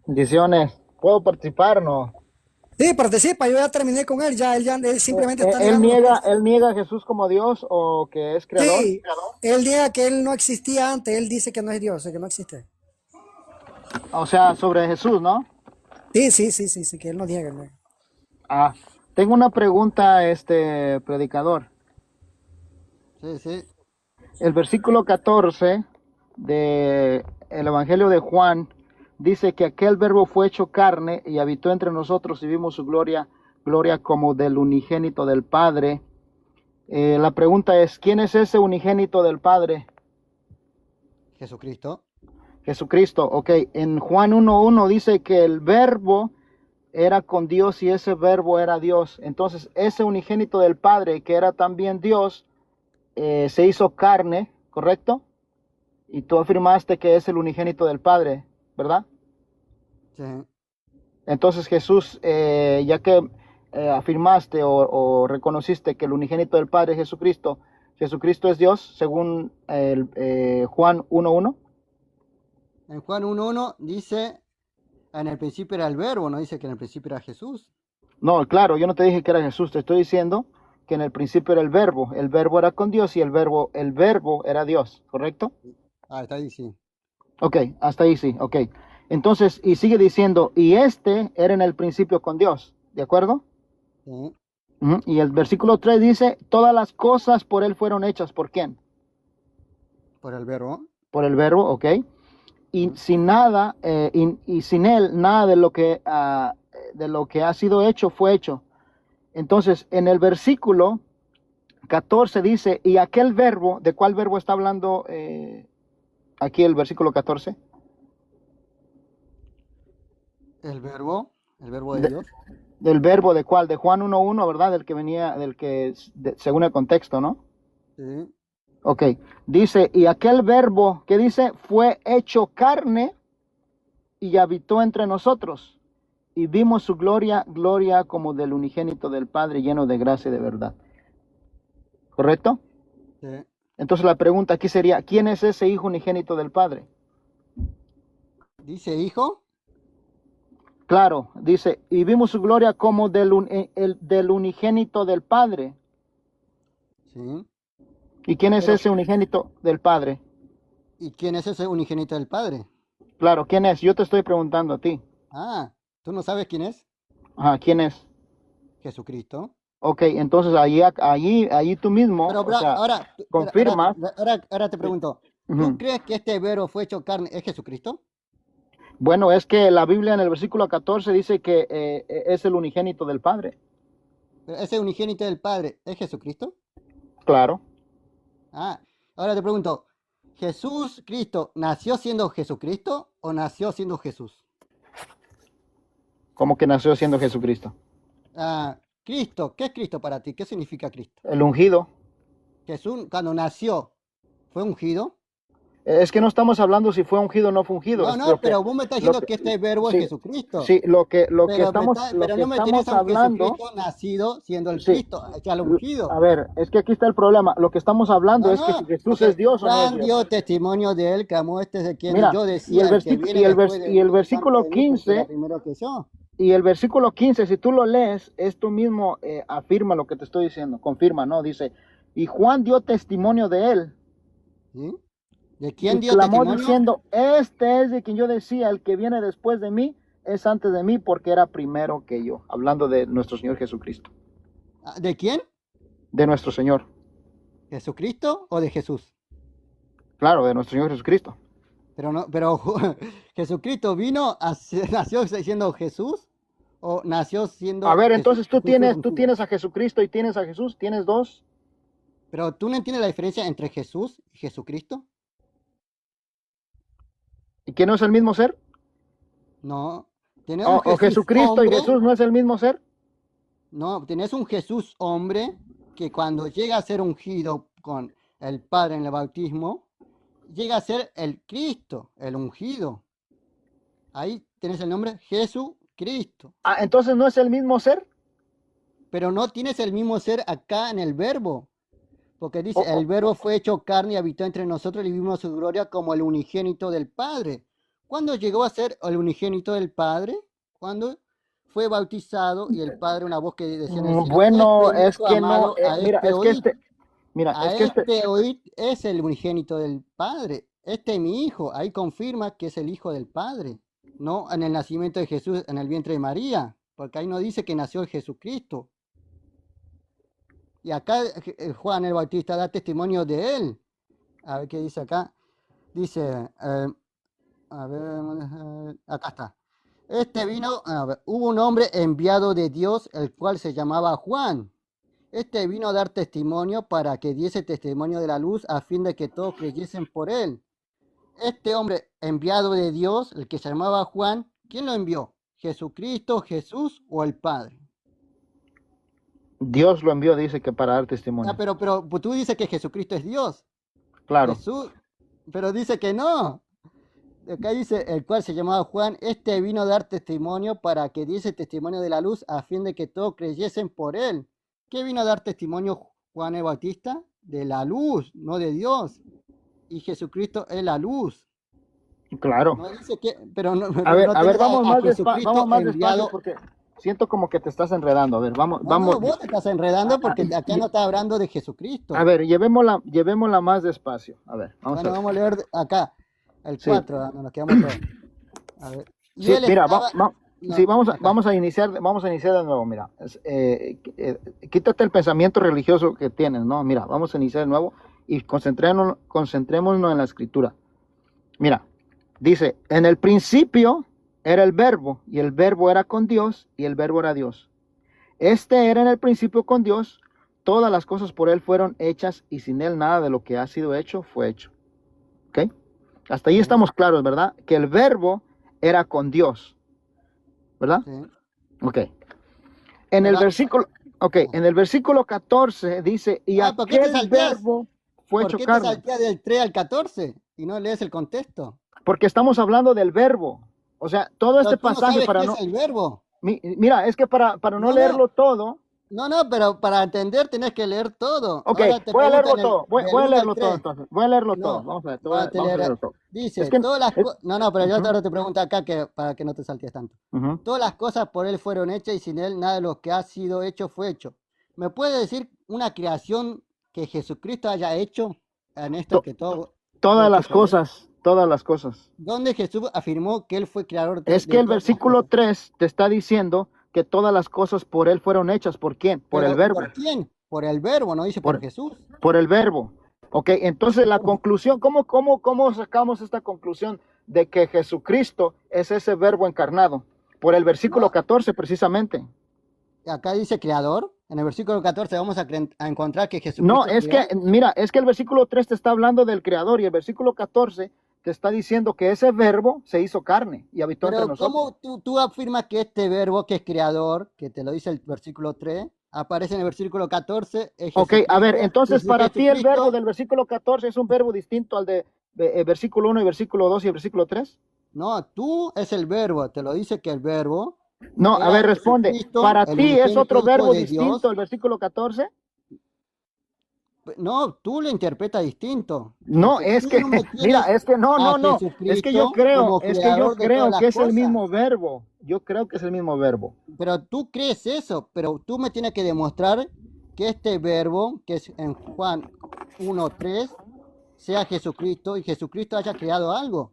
Bendiciones. ¿Puedo participar? No. Sí, participa, yo ya terminé con él, él simplemente está ¿Él negando lo que niega, es. él niega a Jesús como Dios o que es creador? Sí, él niega que él no existía antes, él dice que no es Dios, que no existe. O sea, sobre Jesús, ¿no? Sí, que él no niega. ¿No? Ah, tengo una pregunta, predicador. Sí, sí. El versículo 14 de el Evangelio de Juan dice que aquel verbo fue hecho carne y habitó entre nosotros y vimos su gloria, gloria como del unigénito del Padre. La pregunta es, ¿quién es ese unigénito del Padre? Jesucristo. Jesucristo, ok. En Juan 1:1 dice que el verbo era con Dios y ese verbo era Dios. Entonces, ese unigénito del Padre, que era también Dios, se hizo carne, ¿correcto? Y tú afirmaste que es el unigénito del Padre, ¿verdad? Sí. Entonces Jesús, ya que afirmaste o reconociste que el unigénito del Padre es Jesucristo, Jesucristo es Dios, según Juan 1:1. En Juan 1:1 dice, en el principio era el verbo, no dice que en el principio era Jesús. No, claro, yo no te dije que era Jesús, te estoy diciendo que en el principio era el verbo era con Dios y el verbo era Dios, ¿correcto? Ah, está ahí, sí. Ok, hasta ahí sí, ok. Entonces, y sigue diciendo, y este era en el principio con Dios, ¿de acuerdo? Sí. Ujú. Y el versículo 3 dice, todas las cosas por él fueron hechas, ¿por quién? Por el verbo. Por el verbo, ok. Y Ujú. sin nada, y sin él, nada de lo que ha sido hecho fue hecho. Entonces, en el versículo 14 dice, y aquel verbo, ¿de cuál verbo está hablando aquí el versículo 14? El verbo de De- Dios. Del verbo de cuál, de Juan 1:1, ¿verdad? Del que venía, según el contexto, ¿no? Sí. Ok, dice, y aquel verbo que dice, fue hecho carne y habitó entre nosotros. Y vimos su gloria, gloria como del unigénito del Padre, lleno de gracia y de verdad. ¿Correcto? Sí. Entonces la pregunta aquí sería, ¿quién es ese hijo unigénito del Padre? Dice hijo. Claro, dice, y vimos su gloria como del unigénito del Padre. Sí. ¿Y quién es Pero, ese unigénito del Padre? ¿y quién es ese unigénito del Padre? Claro, ¿quién es? Yo te estoy preguntando a ti. Ah, ¿tú no sabes quién es? Ajá, ¿quién es? Jesucristo. Ok, entonces allí tú mismo, Pero o sea, ahora, confirmas. ahora te pregunto, ¿tú Ujú. crees que este verbo fue hecho carne es Jesucristo? Bueno, es que la Biblia en el versículo 14 dice que es el unigénito del Padre. Pero ese unigénito del Padre es Jesucristo. Claro. Ah, ahora te pregunto, ¿Jesús Cristo nació siendo Jesucristo o nació siendo Jesús? Como que nació siendo Jesucristo. Ah, Cristo, ¿qué es Cristo para ti? ¿Qué significa Cristo? El ungido. Jesús cuando nació, ¿fue ungido? Es que no estamos hablando si fue ungido o no fue ungido. No, Es no, pero vos me estás lo diciendo que, que este verbo es sí, Jesucristo. sí, lo Pero que no me tienes estamos a un hablando, Jesucristo nacido siendo el sí. Cristo, o sea, el ungido. A ver, es que aquí está el problema. Lo que estamos hablando No, es que si no, Jesús es porque Dios o no es Juan Dios. dio testimonio de él, que amó este de quien Mira, yo y decía, el que viene después de y mí el es antes versículo de mí, porque era 15 primero que yo. y el versículo 15, si tú lo lees, esto mismo afirma lo que te estoy diciendo, confirma, ¿no? Dice, y Juan dio testimonio de él ¿Sí? ¿De y quién dio clamó testimonio? diciendo, este es de quien yo decía, el que viene después de mí es antes de mí porque era primero que yo, hablando de nuestro Señor Jesucristo, Ah, ¿de quién? de nuestro Señor, ¿Jesucristo o de Jesús? claro, de nuestro Señor Jesucristo. Pero no, pero Jesucristo vino nació siendo Jesús o nació A siendo ver, Jesús, entonces Jesucristo es tú ungido. tienes a Jesucristo y tienes a Jesús, tienes dos, Pero tú no entiendes la diferencia entre Jesús y Jesucristo. y que no es el mismo ser, No, tenés un o Jesús Jesucristo y hombre. Jesús no es el mismo ser. No, tenés un Jesús hombre que cuando llega a ser ungido con el Padre en el bautismo, llega a ser el Cristo, el ungido. Ahí tenés el nombre Jesucristo. Ah, entonces no es el mismo ser. Pero no tienes el mismo ser acá en el verbo. Porque O, dice, el o- verbo fue hecho carne y habitó entre nosotros y vimos su gloria como el unigénito del Padre. ¿Cuándo llegó a ser el unigénito del Padre? Cuando fue bautizado y el Padre, una voz que decía en el cielo, Bueno, este es mi es hijo que no, amado, a mira, este oíd. A es que este, este oíd es el unigénito del Padre. Este es mi hijo. Ahí confirma que es el hijo del Padre. No en el nacimiento de Jesús en el vientre de María, porque ahí no dice que nació el Jesucristo. Y acá Juan el Bautista da testimonio de él. A ver qué dice acá. Dice, a ver, acá está. Este vino, a ver, hubo un hombre enviado de Dios, el cual se llamaba Juan. Este vino a dar testimonio para que diese testimonio de la luz a fin de que todos creyesen por él. Este hombre enviado de Dios, el que se llamaba Juan, ¿quién lo envió? ¿Jesucristo, Jesús o el Padre? Dios lo envió, dice que para dar Ah, testimonio. pero pues, tú dices que Jesucristo es Dios. Claro. Jesús, pero dice que no. Acá dice, el cual se llamaba Juan, este vino a dar testimonio para que diese testimonio de la luz a fin de que todos creyesen por él. ¿Qué vino a dar testimonio Juan el Bautista? De la luz, no de Dios. Y Jesucristo es la luz. Claro. No dice que, pero no, A ver, no tenés vamos a más Jesucristo vamos más despacio enviado. porque siento como que te estás enredando. A ver, No, vamos. no, vos te estás enredando porque acá Y- no está hablando de A Jesucristo. ver, llevémosla más despacio. A ver, vamos a Bueno, ver. vamos a leer acá el Sí, 4, nos quedamos todos. A ver. Y sí, él mira, estaba, sí, no, acá. vamos a iniciar de nuevo. Mira, quítate el pensamiento religioso que tienes, ¿no? Mira, vamos a iniciar de nuevo y concentrémonos en la escritura. Mira, dice, en el principio era el verbo, y el verbo era con Dios, y el verbo era Dios. Este era en el principio con Dios, todas las cosas por él fueron hechas, y sin él nada de lo que ha sido hecho fue hecho. ¿Ok? Hasta ahí Sí, estamos claros, ¿verdad? Que el verbo era con Dios, ¿verdad? sí. Ok. En el Pero, versículo, ok, en el versículo 14 dice, y ¿por qué te aquel salteas? verbo fue ¿Por hecho qué te carne. salteas del 3 al 14 y no lees el contexto? Porque estamos hablando del verbo. O sea, todo Pero este tú no pasaje sabes para qué no, es el verbo. mira, es que para no No, no, leerlo todo, no, pero para entender tenés que leer todo. ok, Ahora te voy a leerlo preguntan todo, del voy a 1 al leerlo todo 3. entonces, voy a leerlo todo, No, vamos a ver, voy a vamos a leer. leerlo todo. Es Dice, que, todas las es- cosas. No, pero yo ujú, ahora te pregunto acá que, para que no te saltes tanto. ujú. Todas las cosas por él fueron hechas y sin él nada de lo que ha sido hecho fue hecho. ¿Me puede decir una creación que Jesucristo haya hecho en esto To- que todo fue todas hecho las por él? cosas, todas las cosas. ¿Dónde Jesús afirmó que él fue creador Es que de el todas las versículo cosas? 3 te está diciendo que todas las cosas por él fueron hechas. ¿Por quién? Por el ¿Pero verbo, por quién? Por el verbo, no dice por por, Jesús. por el verbo. Ok, entonces la conclusión, ¿cómo sacamos esta conclusión de que Jesucristo es ese verbo encarnado? Por el versículo No, 14 precisamente. acá dice creador. En el versículo 14 vamos a encontrar que No, Jesucristo es que, creó. mira, es que el versículo 3 te está hablando del Creador y el versículo 14 te está diciendo que ese verbo se hizo carne y habitó entre Pero nosotros. ¿cómo tú afirmas que este verbo que es creador, que te lo dice el versículo 3, aparece en el versículo 14, es Ok, a ver, Jesucristo, y entonces si para ti el verbo Jesucristo, del versículo 14 es un verbo distinto al de versículo 1 y versículo 2 y el versículo 3. no, tú es el verbo, te lo dice que el verbo No, a era ver, responde. Jesucristo, ¿Para el ti es unigénito otro Hijo verbo de distinto Dios. el versículo 14? No, tú lo interpretas distinto, No, porque es tú que, no me mira, tienes es que no, a no, no. Jesucristo como Es que yo creador de todas creo las que es el cosas. mismo verbo. Yo creo que es el mismo verbo. Pero tú crees eso, pero tú me tienes que demostrar que este verbo, que es en Juan 1:3, sea Jesucristo y Jesucristo haya creado algo.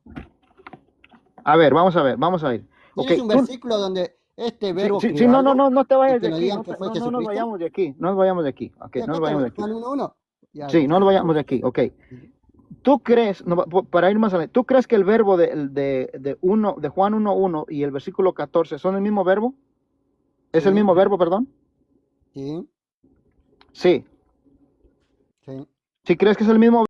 A ver, vamos a ver. Ok, ¿Tienes un versículo donde este sí, verbo sí, sí, creó algo no te y vayas que de nos aquí, digan que fue no nos Jesucristo? vayamos de aquí, no nos vayamos de aquí, ok, Sí, no acá nos está vayamos de aquí. Juan 1:1. Ya, Sí, no nos vayamos de aquí, ok. ¿Tú crees, no, para ir más adelante, tú crees que el verbo de Juan 1:1 y el versículo 14 son el mismo verbo? ¿Es el sí, mismo verbo, perdón? sí, Sí. sí. ¿Sí crees que es el mismo